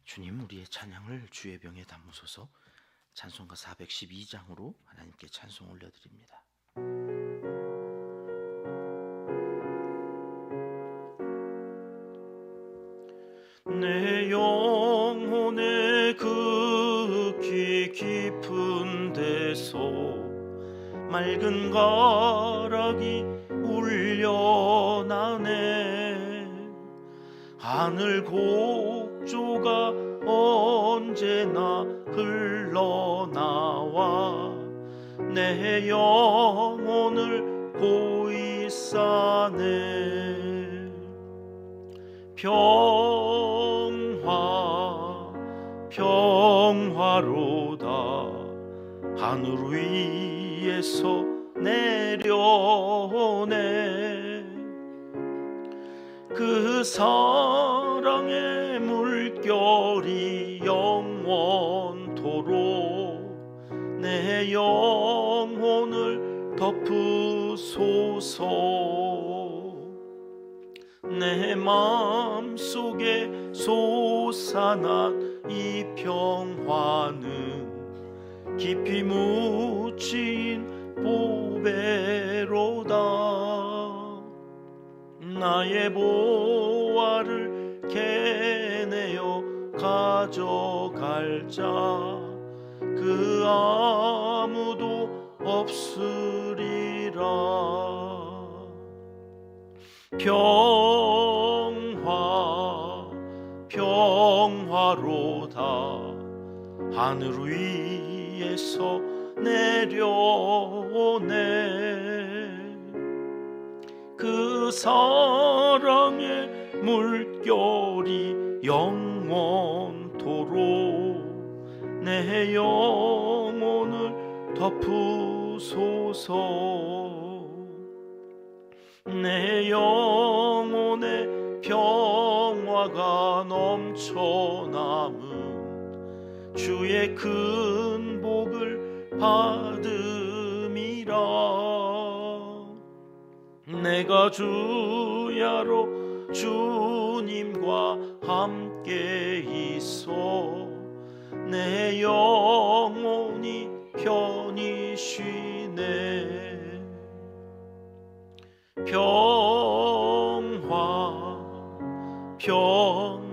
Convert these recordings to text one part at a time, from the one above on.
주님, 우리의 찬양을 주의 병에 담으소서. 찬송가 412장으로 하나님께 찬송 올려드립니다. 내 영혼의 극히 깊은 데서 맑은 가락이 울려나네. 하늘 곡조가 언제나 흘러나와 내 영혼을 고이 싸네. 평화로다. 하늘 위에서 내려오네. 그 사랑의 물결이 영원토록 내 영혼을 덮으소서. 내 마음속에 솟아난 이 평화는 깊이 묻힌 보배로다. 나의 보화를 캐내어 가져갈 자 그 아무도 없으리라. 평화로다. 하늘 위에서 내려오네. 그 사랑의 물결이 영원토록 내 영혼을 덮으소서. 내 영혼의 평화가 넘쳐남은 주의 큰 복을 받음이라. 내가 주야로 주님과 함께 있어 내 영혼이 편히 쉬네.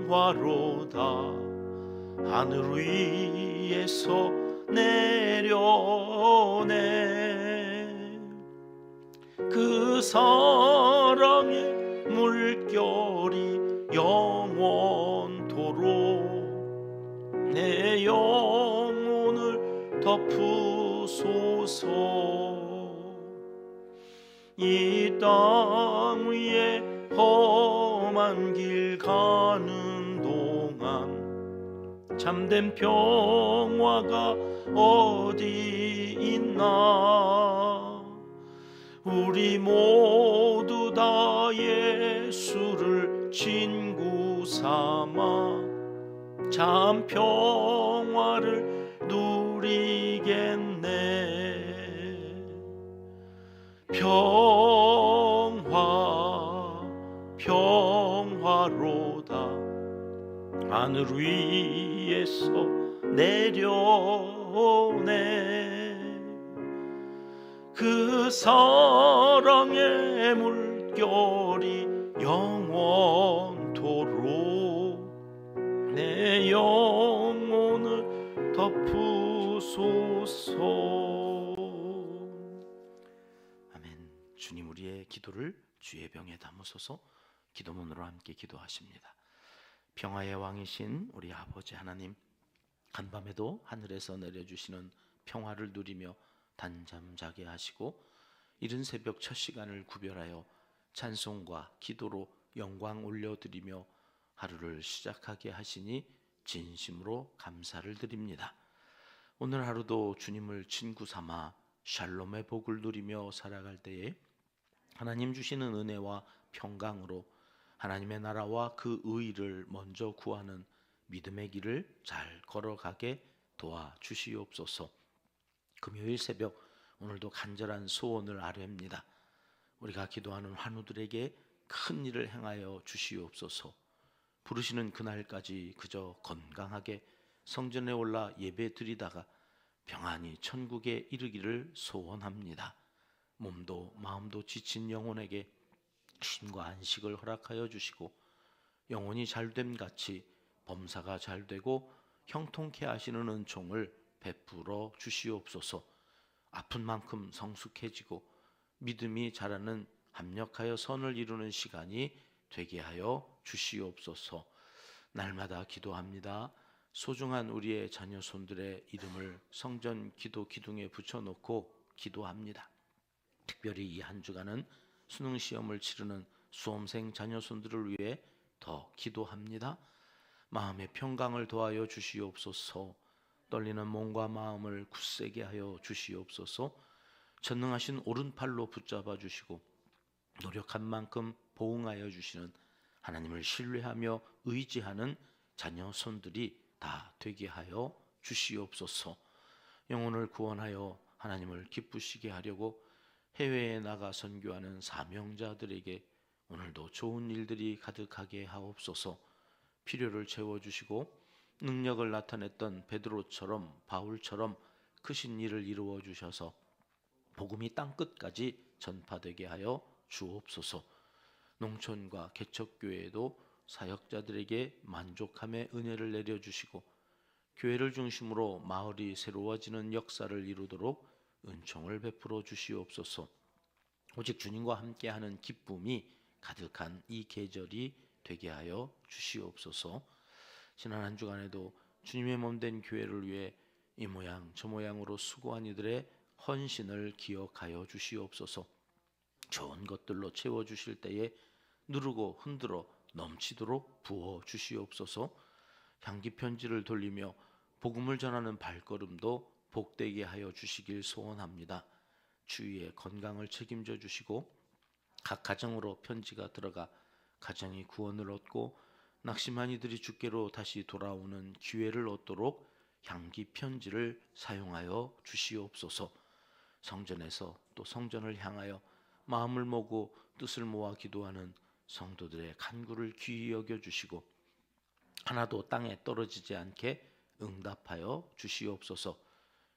평화로다. 하늘 위에서 내려오네. 그 사랑의 물결이 영원토록 내 영혼을 덮으소서. 이 땅 위에 험한 길 가는 동안 참된 평화가 어디 있나. 우리 모두 다 예수를 친구 삼아 참 평화를 누리겠네. 평화로다. 하늘 위에서 내려오네. 그 사랑의 물결이 영원토록 내 영혼을 덮으소서. 아멘. 주님, 우리의 기도를 주의 병에 담으소서. 기도문으로 함께 기도하십니다. 평화의 왕이신 우리 아버지 하나님, 한밤에도 하늘에서 내려주시는 평화를 누리며 단잠 자게 하시고 이른 새벽 첫 시간을 구별하여 찬송과 기도로 영광 올려드리며 하루를 시작하게 하시니 진심으로 감사를 드립니다. 오늘 하루도 주님을 친구 삼아 샬롬의 복을 누리며 살아갈 때에 하나님 주시는 은혜와 평강으로 하나님의 나라와 그 의의를 먼저 구하는 믿음의 길을 잘 걸어가게 도와주시옵소서. 금요일 새벽 오늘도 간절한 소원을 아뢰옵니다. 우리가 기도하는 환우들에게 큰 일을 행하여 주시옵소서. 부르시는 그날까지 그저 건강하게 성전에 올라 예배 드리다가 평안히 천국에 이르기를 소원합니다. 몸도 마음도 지친 영혼에게 쉼과 안식을 허락하여 주시고 영혼이 잘됨 같이 범사가 잘되고 형통케 하시는 은총을 베풀어 주시옵소서. 아픈 만큼 성숙해지고 믿음이 자라는 합력하여 선을 이루는 시간이 되게 하여 주시옵소서. 날마다 기도합니다. 소중한 우리의 자녀 손들의 이름을 성전 기도 기둥에 붙여놓고 기도합니다. 특별히 이 한 주간은 수능 시험을 치르는 수험생 자녀 손들을 위해 더 기도합니다. 마음의 평강을 도하여 주시옵소서. 떨리는 몸과 마음을 굳세게 하여 주시옵소서. 전능하신 오른팔로 붙잡아 주시고 노력한 만큼 보응하여 주시는 하나님을 신뢰하며 의지하는 자녀 손들이 다 되게 하여 주시옵소서. 영혼을 구원하여 하나님을 기쁘시게 하려고 해외에 나가 선교하는 사명자들에게 오늘도 좋은 일들이 가득하게 하옵소서. 필요를 채워주시고 능력을 나타냈던 베드로처럼 바울처럼 크신 일을 이루어 주셔서 복음이 땅끝까지 전파되게 하여 주옵소서. 농촌과 개척교회에도 사역자들에게 만족함의 은혜를 내려주시고 교회를 중심으로 마을이 새로워지는 역사를 이루도록 은총을 베풀어 주시옵소서. 오직 주님과 함께하는 기쁨이 가득한 이 계절이 되게 하여 주시옵소서. 지난 한 주간에도 주님의 몸된 교회를 위해 이 모양 저 모양으로 수고한 이들의 헌신을 기억하여 주시옵소서. 좋은 것들로 채워주실 때에 누르고 흔들어 넘치도록 부어 주시옵소서. 향기 편지를 돌리며 복음을 전하는 발걸음도 복되게 하여 주시길 소원합니다. 주위의 건강을 책임져 주시고 각 가정으로 편지가 들어가 가정이 구원을 얻고 낙심한 이들이 주께로 다시 돌아오는 기회를 얻도록 향기 편지를 사용하여 주시옵소서. 성전에서 또 성전을 향하여 마음을 모으고 뜻을 모아 기도하는 성도들의 간구를 귀히 여겨 주시고 하나도 땅에 떨어지지 않게 응답하여 주시옵소서.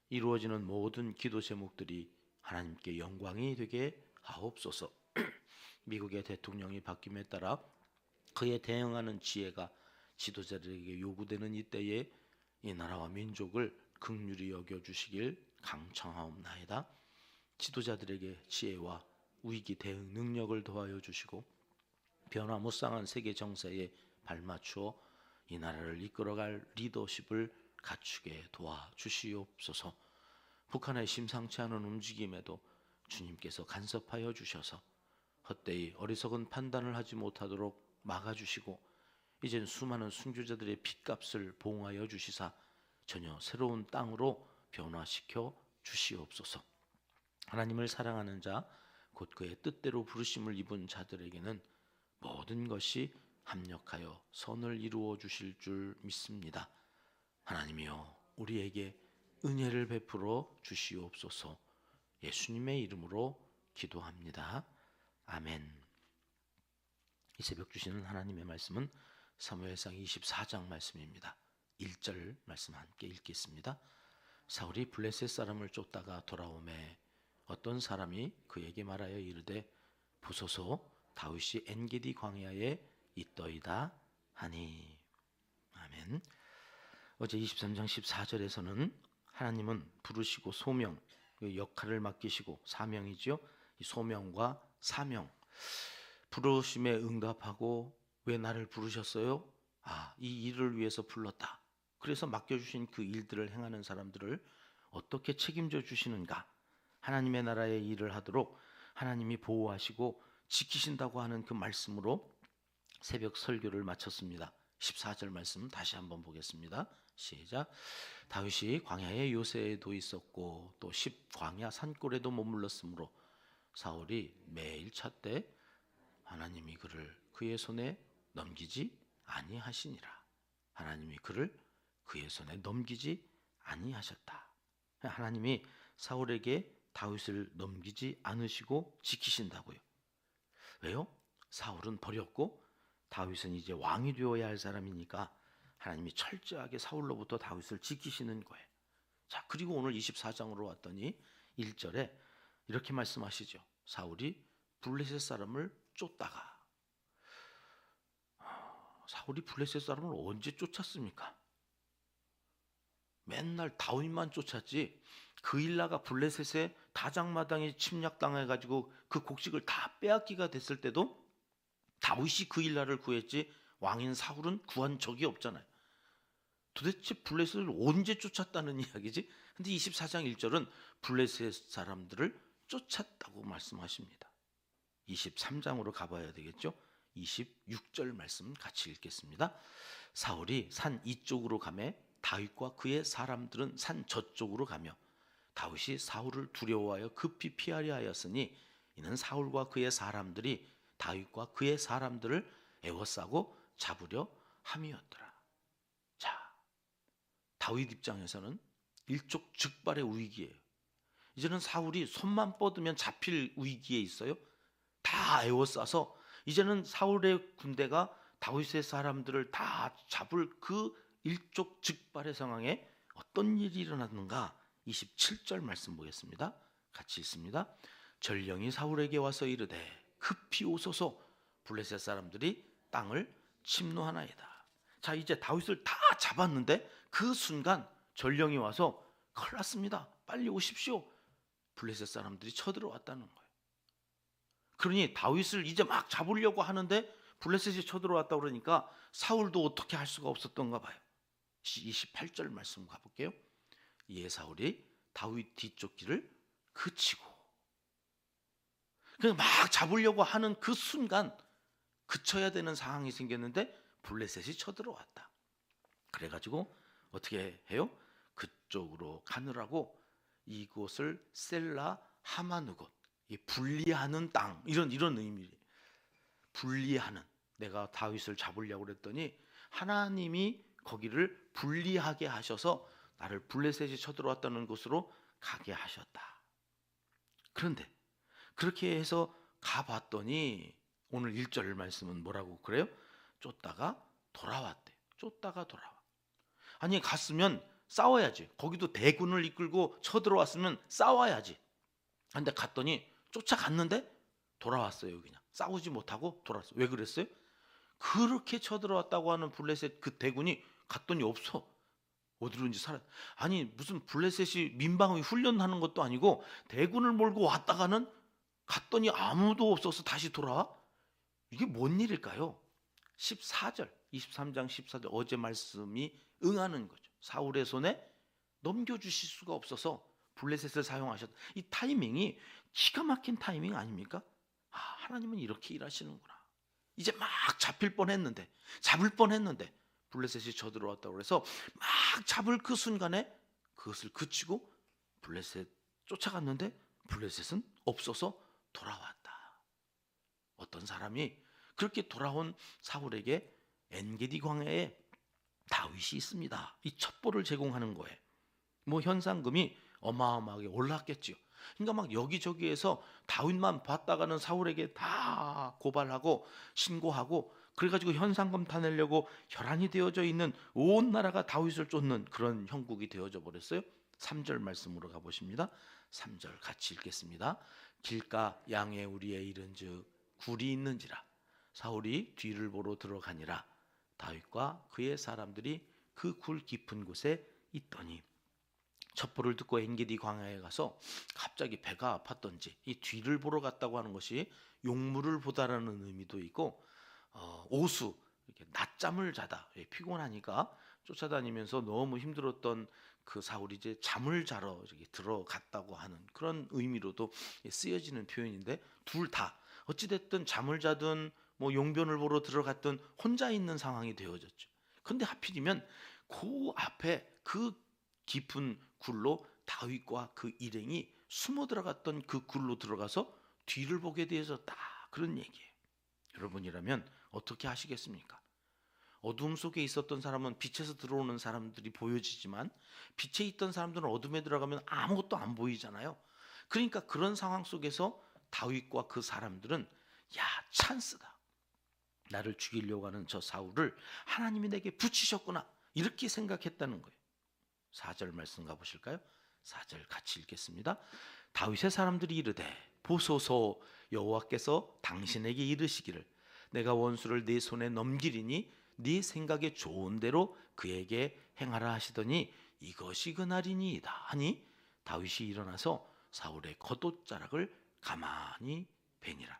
이루어지는 모든 기도 제목들이 하나님께 영광이 되게 하옵소서. 미국의 대통령이 바뀜에 따라 그에 대응하는 지혜가 지도자들에게 요구되는 이때에 이 나라와 민족을 긍휼히 여겨주시길 강청하옵나이다. 지도자들에게 지혜와 위기 대응 능력을 도하여 주시고 변화무쌍한 세계 정세에 발맞추어 이 나라를 이끌어갈 리더십을 갖추게 도와주시옵소서. 북한의 심상치 않은 움직임에도 주님께서 간섭하여 주셔서 헛되이 어리석은 판단을 하지 못하도록 막아주시고 이젠 수많은 순교자들의 핏값을 보응하여 주시사 전혀 새로운 땅으로 변화시켜 주시옵소서. 하나님을 사랑하는 자, 곧 그의 뜻대로 부르심을 입은 자들에게는 모든 것이 합력하여 선을 이루어 주실 줄 믿습니다. 하나님이여 우리에게 은혜를 베풀어 주시옵소서. 예수님의 이름으로 기도합니다. 아멘. 이 새벽 주시는 하나님의 말씀은 사무엘상 24장 말씀입니다. 1절 말씀 함께 읽겠습니다. 사울이 블레셋 사람을 쫓다가 돌아오매 어떤 사람이 그에게 말하여 이르되 보소서 다윗이 엔게디 광야에 있더이다 하니. 아멘. 어제 23장 14절에서는 하나님은 부르시고 소명, 그 역할을 맡기시고 사명이죠. 이 소명과 사명, 부르심에 응답하고 왜 나를 부르셨어요? 이 일을 위해서 불렀다. 그래서 맡겨주신 그 일들을 행하는 사람들을 어떻게 책임져 주시는가? 하나님의 나라의 일을 하도록 하나님이 보호하시고 지키신다고 하는 그 말씀으로 새벽 설교를 마쳤습니다. 14절 말씀 다시 한번 보겠습니다. 시작. 다윗이 광야의 요새에도 있었고 또 광야 산골에도 머물렀으므로 사울이 매일 찾되 하나님이 그를 그의 손에 넘기지 아니하시니라. 하나님이 그를 그의 손에 넘기지 아니하셨다. 하나님이 사울에게 다윗을 넘기지 않으시고 지키신다고요. 왜요? 사울은 버렸고 다윗은 이제 왕이 되어야 할 사람이니까 하나님이 철저하게 사울로부터 다윗을 지키시는 거예요. 자, 그리고 오늘 24장으로 왔더니 1절에 이렇게 말씀하시죠. 사울이 블레셋 사람을 쫓다가, 사울이 블레셋 사람을 언제 쫓았습니까? 맨날 다윗만 쫓았지. 그일라가 블레셋의 다장마당에 침략당해가지고 그 곡식을 다 빼앗기가 됐을 때도 다윗이 그일라를 구했지 왕인 사울은 구한 적이 없잖아요. 도대체 블레셋을 언제 쫓았다는 이야기지? 근데 24장 1절은 블레셋 사람들을 쫓았다고 말씀하십니다. 23장으로 가봐야 되겠죠? 26절 말씀 같이 읽겠습니다. 사울이 산 이쪽으로 가매 다윗과 그의 사람들은 산 저쪽으로 가며 다윗이 사울을 두려워하여 급히 피하려 하였으니 이는 사울과 그의 사람들이 다윗과 그의 사람들을 애워싸고 잡으려 함이었더라. 자, 다윗 입장에서는 일촉즉발의 위기예요. 이제는 사울이 손만 뻗으면 잡힐 위기에 있어요. 다 애워싸서 이제는 사울의 군대가 다윗의 사람들을 다 잡을 그 일촉즉발의 상황에 어떤 일이 일어났는가? 27절 말씀 보겠습니다. 같이 읽습니다. 전령이 사울에게 와서 이르되 급히 오소서, 블레셋 사람들이 땅을 침노하나이다. 자, 이제 다윗을 다 잡았는데 그 순간 전령이 와서 큰일 났습니다, 빨리 오십시오. 블레셋 사람들이 쳐들어왔다는 거예요. 그러니 다윗을 이제 막 잡으려고 하는데 블레셋이 쳐들어왔다 그러니까 사울도 어떻게 할 수가 없었던가 봐요. 28절 말씀 가볼게요. 이에 사울이 다윗 뒤쪽 길을 그치고, 그냥 막 잡으려고 하는 그 순간 그쳐야 되는 상황이 생겼는데 블레셋이 쳐들어왔다. 그래가지고 어떻게 해요? 그쪽으로 가느라고 이곳을 셀라 하마누곳, 분리하는 땅, 이런 의미예요. 분리하는, 내가 다윗을 잡으려고 그랬더니 하나님이 거기를 분리하게 하셔서 나를 블레셋이 쳐들어왔다는 곳으로 가게 하셨다. 그런데 그렇게 해서 가봤더니 오늘 1절 말씀은 뭐라고 그래요? 쫓다가 돌아왔대. 쫓다가 돌아와. 아니, 갔으면 싸워야지. 거기도 대군을 이끌고 쳐들어왔으면 싸워야지. 근데 갔더니 쫓아갔는데 돌아왔어요. 그냥 싸우지 못하고 돌아왔어요. 왜 그랬어요? 그렇게 쳐들어왔다고 하는 블레셋 그 대군이 갔더니 없어. 어디로인지 살아. 아니, 무슨 블레셋이 민방위 훈련하는 것도 아니고 대군을 몰고 왔다가는 갔더니 아무도 없어서 다시 돌아와? 이게 뭔 일일까요? 14절, 23장 14절 어제 말씀이 응하는 거죠. 사울의 손에 넘겨주실 수가 없어서 블레셋을 사용하셨다. 이 타이밍이 기가 막힌 타이밍 아닙니까? 아, 하나님은 이렇게 일하시는구나. 이제 막 잡힐 뻔했는데, 잡을 뻔했는데 블레셋이 쳐들어왔다고 해서 막 잡을 그 순간에 그것을 그치고 블레셋 쫓아갔는데 블레셋은 없어서 돌아왔다. 어떤 사람이 그렇게 돌아온 사울에게 엔게디 광야에 다윗이 있습니다. 이 첩보를 제공하는 거예요. 뭐 현상금이 어마어마하게 올랐겠지요. 그러니까 막 여기저기에서 다윗만 봤다가는 사울에게 다 고발하고 신고하고, 그래가지고 현상금 타내려고 혈안이 되어져 있는 온 나라가 다윗을 쫓는 그런 형국이 되어져 버렸어요. 3절 말씀으로 가보십니다. 3절 같이 읽겠습니다. 길가 양의 우리에 이른즉 굴이 있는지라 사울이 뒤를 보러 들어가니라. 다윗과 그의 사람들이 그 굴 깊은 곳에 있더니, 첩보를 듣고 엔게디 광야에 가서 갑자기 배가 아팠던지, 이 뒤를 보러 갔다고 하는 것이 용무를 보다라는 의미도 있고, 오수, 이렇게 낮잠을 자다, 피곤하니까 쫓아다니면서 너무 힘들었던 그 사울이 이제 잠을 자러 이렇게 들어갔다고 하는 그런 의미로도 쓰여지는 표현인데, 둘 다 어찌됐든 잠을 자든 뭐 용변을 보러 들어갔든 혼자 있는 상황이 되어졌죠. 근데 하필이면 그 앞에 그 깊은 굴로 다윗과 그 일행이 숨어 들어갔던 그 굴로 들어가서 뒤를 보게 되어졌다, 그런 얘기예요. 여러분이라면 어떻게 하시겠습니까? 어둠 속에 있었던 사람은 빛에서 들어오는 사람들이 보여지지만 빛에 있던 사람들은 어둠에 들어가면 아무것도 안 보이잖아요. 그러니까 그런 상황 속에서 다윗과 그 사람들은 야, 찬스다, 나를 죽이려고 하는 저 사울을 하나님이 내게 붙이셨구나, 이렇게 생각했다는 거예요. 4절 말씀 가보실까요? 4절 같이 읽겠습니다. 다윗의 사람들이 이르되 보소서, 여호와께서 당신에게 이르시기를 내가 원수를 네 손에 넘기리니 네 생각에 좋은 대로 그에게 행하라 하시더니 이것이 그날이니이다 하니 다윗이 일어나서 사울의 겉옷자락을 가만히 베니라.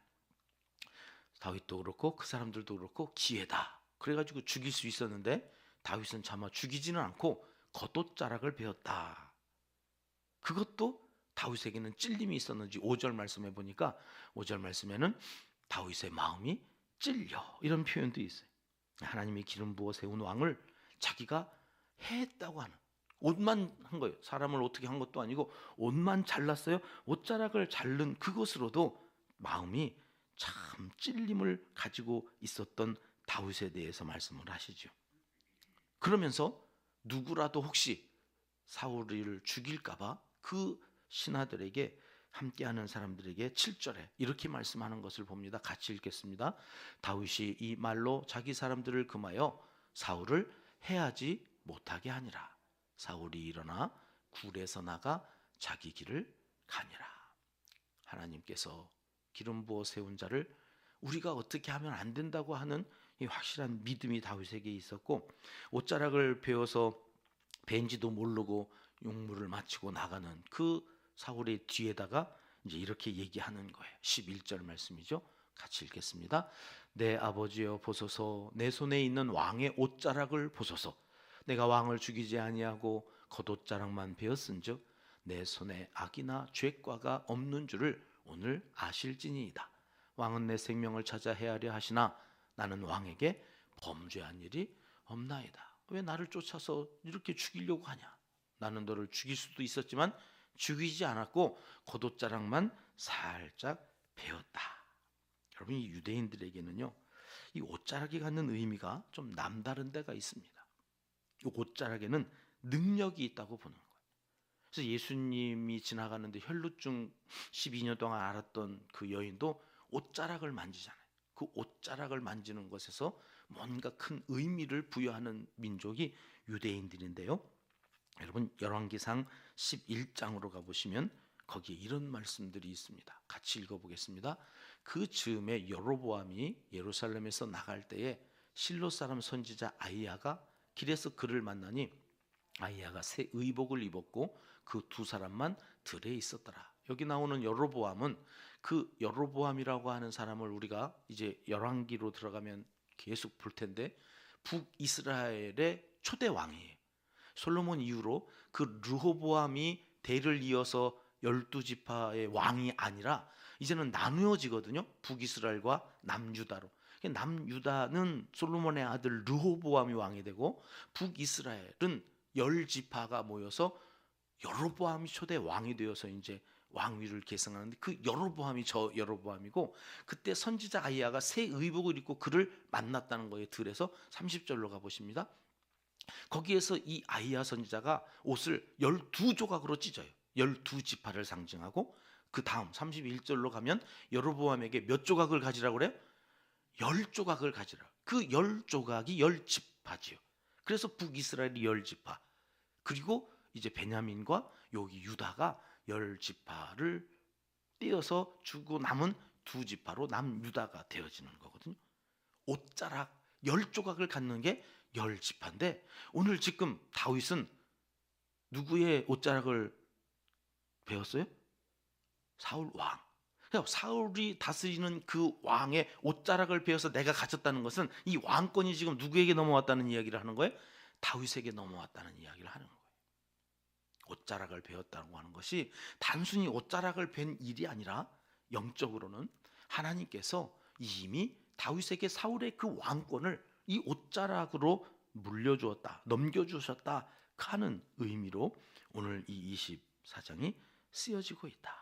다윗도 그렇고 그 사람들도 그렇고 기회다 그래가지고 죽일 수 있었는데 다윗은 차마 죽이지는 않고 겉옷자락을 베었다. 그것도 다윗에게는 찔림이 있었는지 5절 말씀해 보니까 5절 말씀에는 다윗의 마음이 찔려, 이런 표현도 있어요. 하나님이 기름 부어 세운 왕을 자기가 해했다고 하는, 옷만 한 거예요. 사람을 어떻게 한 것도 아니고 옷만 잘랐어요. 옷자락을 자른 그것으로도 마음이 참 찔림을 가지고 있었던 다윗에 대해서 말씀을 하시죠. 그러면서 누구라도 혹시 사울을 죽일까봐 그 신하들에게, 함께하는 사람들에게 7절에 이렇게 말씀하는 것을 봅니다. 같이 읽겠습니다. 다윗이 이 말로 자기 사람들을 금하여 사울을 해하지 못하게 하니라. 사울이 일어나 굴에서 나가 자기 길을 가니라. 하나님께서 기름 부어 세운 자를 우리가 어떻게 하면 안 된다고 하는 이 확실한 믿음이 다윗에게 있었고, 옷자락을 베어서 벤지도 모르고 용무를 마치고 나가는 그 사울의 뒤에다가 이제 이렇게 얘기하는 거예요. 11절 말씀이죠. 같이 읽겠습니다. 내 아버지여 보소서, 내 손에 있는 왕의 옷자락을 보소서. 내가 왕을 죽이지 아니하고 겉옷자락만 베었은즉 내 손에 악이나 죄과가 없는 줄을 오늘 아실지니이다. 왕은 내 생명을 찾아 해하려 하시나 나는 왕에게 범죄한 일이 없나이다. 왜 나를 쫓아서 이렇게 죽이려고 하냐? 나는 너를 죽일 수도 있었지만 죽이지 않았고 겉옷자락만 살짝 베었다. 여러분, 이 유대인들에게는요, 이 옷자락이 갖는 의미가 좀 남다른 데가 있습니다. 이 옷자락에는 능력이 있다고 보는 거예요. 그래서 예수님이 지나가는데 혈루증 12년 동안 앓았던 그 여인도 옷자락을 만지잖아요. 그 옷자락을 만지는 것에서 뭔가 큰 의미를 부여하는 민족이 유대인들인데요. 여러분, 열왕기상 11장으로 가보시면 거기에 이런 말씀들이 있습니다. 같이 읽어보겠습니다. 그 즈음에 여로보암이 예루살렘에서 나갈 때에 실로 사람 선지자 아이야가 길에서 그를 만나니 아이야가 새 의복을 입었고 그 두 사람만 들에 있었더라. 여기 나오는 여로보암은, 그 여로보암이라고 하는 사람을 우리가 이제 열왕기로 들어가면 계속 볼 텐데 북이스라엘의 초대 왕이에요. 솔로몬 이후로 그 르호보암이 대를 이어서 12지파의 왕이 아니라 이제는 나누어지거든요. 북이스라엘과 남유다로. 남유다는 솔로몬의 아들 르호보암이 왕이 되고 북이스라엘은 10지파가 모여서 여로보암이 초대 왕이 되어서 이제 왕위를 계승하는데, 그 여로보암이 저 여로보암이고, 그때 선지자 아이야가 새 의복을 입고 그를 만났다는 거예요. 들에서 30절로 가보십니다. 거기에서 이 아이야 선지자가 옷을 12조각으로 찢어요. 12지파를 상징하고, 그 다음 31절로 가면 여로보암에게 몇 조각을 가지라고 그래요? 10조각을 가지라. 그 10조각이 10지파지요. 그래서 북이스라엘이 10지파, 그리고 이제 베냐민과 여기 유다가 10지파를 떼어서 주고 남은 2지파로 남유다가 되어지는 거거든요. 옷자락 10조각을 갖는 게 10지파인데 오늘 지금 다윗은 누구의 옷자락을 베었어요? 사울 왕. 사울이 다스리는 그 왕의 옷자락을 베어서 내가 가졌다는 것은 이 왕권이 지금 누구에게 넘어왔다는 이야기를 하는 거예요? 다윗에게 넘어왔다는 이야기를 하는 거예요. 옷자락을 베었다고 하는 것이 단순히 옷자락을 벤 일이 아니라 영적으로는 하나님께서 이미 다윗에게 사울의 그 왕권을 이 옷자락으로 물려주었다, 넘겨주셨다 하는 의미로 오늘 이 24장이 쓰여지고 있다.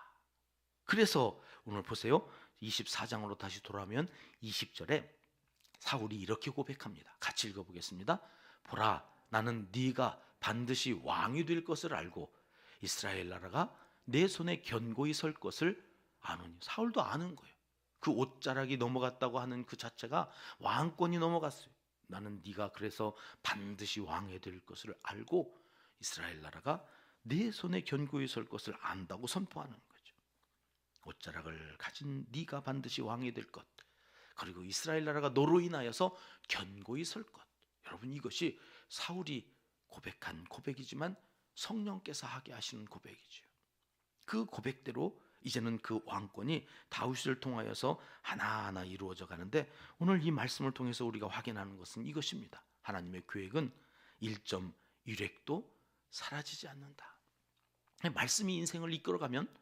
그래서 오늘 보세요. 24장으로 다시 돌아오면 20절에 사울이 이렇게 고백합니다. 같이 읽어보겠습니다. 보라, 나는 네가 반드시 왕이 될 것을 알고 이스라엘 나라가 내 손에 견고히 설 것을 아노니. 사울도 아는 거예요. 그 옷자락이 넘어갔다고 하는 그 자체가 왕권이 넘어갔어요. 나는 네가 그래서 반드시 왕이 될 것을 알고 이스라엘 나라가 내 손에 견고히 설 것을 안다고 선포하는 거죠. 옷자락을 가진 네가 반드시 왕이 될 것, 그리고 이스라엘 나라가 너로 인하여서 견고히 설 것. 여러분, 이것이 사울이 고백한 고백이지만 성령께서 하게 하시는 고백이죠. 그 고백대로 이제는 그 왕권이 다윗을 통하여서 하나하나 이루어져 가는데, 오늘 이 말씀을 통해서 우리가 확인하는 것은 이것입니다. 하나님의 계획은 1.1획도 사라지지 않는다. 말씀이 인생을 이끌어가면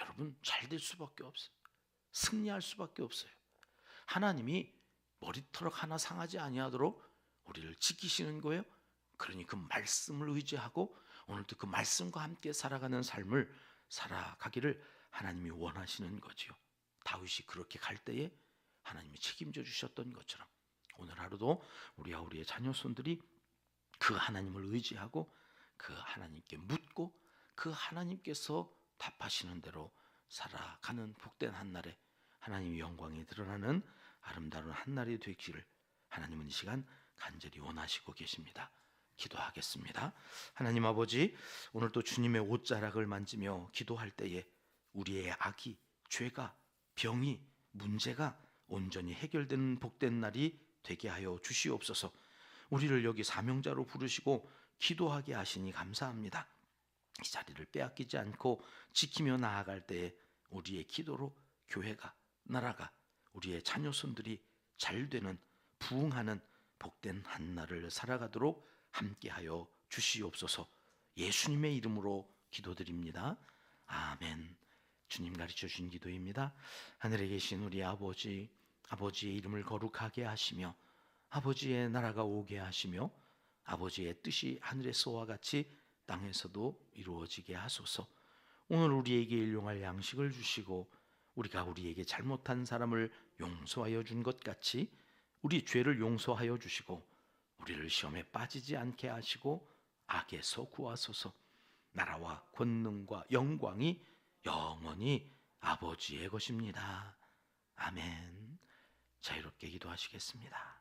여러분 잘 될 수밖에 없어요. 승리할 수밖에 없어요. 하나님이 머리털 하나 상하지 아니하도록 우리를 지키시는 거예요. 그러니 그 말씀을 의지하고 오늘도 그 말씀과 함께 살아가는 삶을 살아가기를 하나님이 원하시는 거지요. 다윗이 그렇게 갈 때에 하나님이 책임져 주셨던 것처럼 오늘 하루도 우리와 우리의 자녀손들이 그 하나님을 의지하고 그 하나님께 묻고 그 하나님께서 답하시는 대로 살아가는 복된 한날에 하나님의 영광이 드러나는 아름다운 한날이 되기를 하나님은 이 시간 간절히 원하시고 계십니다. 기도하겠습니다. 하나님 아버지, 오늘도 주님의 옷자락을 만지며 기도할 때에 우리의 악이, 죄가, 병이, 문제가 온전히 해결되는 복된 날이 되게 하여 주시옵소서. 우리를 여기 사명자로 부르시고 기도하게 하시니 감사합니다. 이 자리를 빼앗기지 않고 지키며 나아갈 때에 우리의 기도로 교회가, 나라가, 우리의 자녀손들이 잘되는, 부흥하는 복된 한날을 살아가도록 함께하여 주시옵소서. 예수님의 이름으로 기도드립니다. 아멘. 주님 가르쳐 주신 기도입니다. 하늘에 계신 우리 아버지, 아버지의 이름을 거룩하게 하시며 아버지의 나라가 오게 하시며 아버지의 뜻이 하늘에서와 같이 땅에서도 이루어지게 하소서. 오늘 우리에게 일용할 양식을 주시고 우리가 우리에게 잘못한 사람을 용서하여 준 것 같이 우리 죄를 용서하여 주시고 우리를 시험에 빠지지 않게 하시고 악에서 구하소서. 나라와 권능과 영광이 영원히 아버지의 것입니다. 아멘. 자유롭게 기도하시겠습니다.